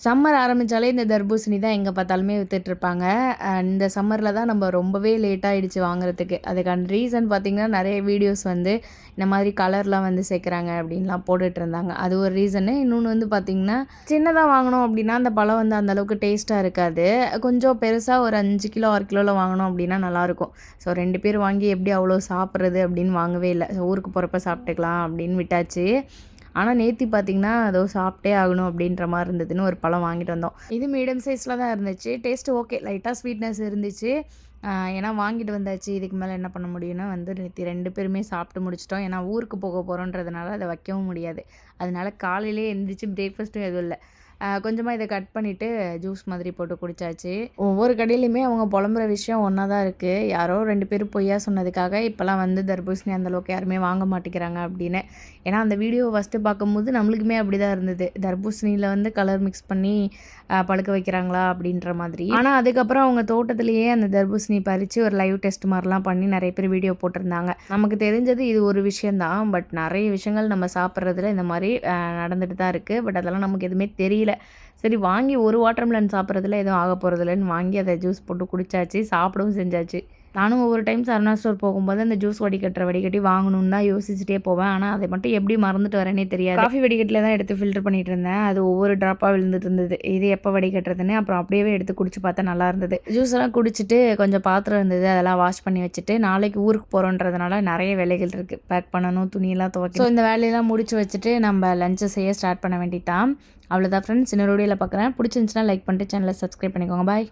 Summer ஆரம்பித்தாலே இந்த தர்பூசணி தான் எங்கே பார்த்தாலுமே வித்துட்ருப்பாங்க. இந்த சம்மரில் தான் நம்ம ரொம்பவே லேட் ஆகிடுச்சு வாங்குறதுக்கு. அதுக்கான ரீசன் பார்த்திங்கன்னா நிறைய வீடியோஸ் வந்து இந்த மாதிரி கலர்லாம் வந்து சேர்க்குறாங்க அப்படின்லாம் போட்டுட்ருந்தாங்க. அது ஒரு ரீசனு. இன்னொன்று வந்து பார்த்திங்கன்னா சின்னதாக வாங்கினோம் அப்படின்னா அந்த பழம் வந்து அந்தளவுக்கு டேஸ்ட்டாக இருக்காது. கொஞ்சம் பெருசாக ஒரு 5 கிலோ 6 கிலோவில் வாங்கினோம் அப்படின்னா நல்லாயிருக்கும். ஸோ 2 பேர் வாங்கி எப்படி அவ்வளோ சாப்பிட்றது அப்படின்னு வாங்கவே இல்லை. ஸோ ஊருக்கு போகிறப்ப சாப்பிட்டுக்கலாம் அப்படின்னு விட்டாச்சு. ஆனால் நேத்தி பார்த்திங்கன்னா ஏதோ சாப்பிட்டே ஆகணும் அப்படின்ற மாதிரி இருந்ததுன்னு ஒரு பழம் வாங்கிட்டு வந்தோம். இது மீடியம் சைஸில் தான் இருந்துச்சு. டேஸ்ட்டு ஓகே, லைட்டாக ஸ்வீட்னஸ் இருந்துச்சு. ஏன்னா வாங்கிட்டு வந்தாச்சு, இதுக்கு மேலே என்ன பண்ண முடியும்னா வந்து நேற்று 2 பேருமே சாப்பிட்டு முடிச்சிட்டோம். ஏன்னா ஊருக்கு போக போகிறோன்றதுனால அதை வைக்கவும் முடியாது. அதனால காலையிலே எழுந்திரிச்சு பிரேக்ஃபாஸ்ட்டும் எதுவும் இல்லை. கொஞ்சமாக இதை கட் பண்ணிவிட்டு ஜூஸ் மாதிரி போட்டு குடித்தாச்சு. ஒவ்வொரு கடையிலையுமே அவங்க புலம்புற விஷயம் ஒன்றா தான் இருக்குது. யாரோ 2 பேர் பொய்யா சொன்னதுக்காக இப்போலாம் வந்து தர்பூசணி அந்தளவுக்கு யாருமே வாங்க மாட்டேங்கிறாங்க அப்படின்னு. ஏன்னா அந்த வீடியோ ஃபஸ்ட்டு பார்க்கும்போது நம்மளுக்குமே அப்படி தான் இருந்தது. தர்பூசணியில் வந்து கலர் மிக்ஸ் பண்ணி பழுக்க வைக்கிறாங்களா அப்படின்ற மாதிரி. ஆனால் அதுக்கப்புறம் அவங்க தோட்டத்திலேயே அந்த தர்பூசணி பறித்து ஒரு லைவ் டெஸ்ட் மாதிரிலாம் பண்ணி நிறைய பேர் வீடியோ போட்டிருந்தாங்க. நமக்கு தெரிஞ்சது இது ஒரு விஷயந்தான். பட் நிறைய விஷயங்கள் நம்ம சாப்பிட்றதுல இந்த மாதிரி நடந்துட்டு தான் இருக்குது. பட் அதெல்லாம் நமக்கு எதுவுமே தெரியல. சரி வாங்கி ஒரு வாட்டர்மெலன் சாப்பிட்றதுல எதுவும் ஆக போகிறதில்லன்னு வாங்கி அதை ஜூஸ் போட்டு குடித்தாச்சு, சாப்பிடவும் செஞ்சாச்சு. நானும் ஒவ்வொரு டைம் சரவணா ஸ்டோர் போகும்போது அந்த ஜூஸ் வடிகட்டி வாங்கணுன்னு தான் யோசிச்சுட்டே போவேன். ஆனால் அதை மட்டும் எப்படி மறந்துட்டு வரேனே தெரியாது. காஃபி வடிகட்டில் தான் எடுத்து ஃபில்டர் பண்ணிட்டு இருந்தேன். அது ஒவ்வொரு ட்ராப்பாக விழுந்துட்டு இருந்தது. இது எப்போ வடிகட்டுறதுன்னு அப்புறம் அப்படியே எடுத்து குடிச்சு பார்த்தா நல்லா இருந்தது. ஜூஸ் எல்லாம் குடிச்சிட்டு கொஞ்சம் பாத்திரம் இருந்தது, அதெல்லாம் வாஷ் பண்ணி வச்சுட்டு நாளைக்கு ஊருக்கு போகிறோன்றதுனால நிறைய வேலைகள் இருக்குது. பேக் பண்ணணும், துணியெல்லாம் துவைக்கணும். ஸோ இந்த வேலையெல்லாம் முடிச்சு வச்சுட்டு நம்ம லஞ்சை செய்ய ஸ்டார்ட் பண்ண வேண்டியதான். அவ்வளோதான் ஃப்ரெண்ட்ஸ், இன்னொரு வீடியோவில் பார்க்குறேன். பிடிச்சிருந்துச்சுன்னா லைக் பண்ணிட்டு சேனலை சப்ஸ்கிரைப் பண்ணிக்கோங்க. பாய்.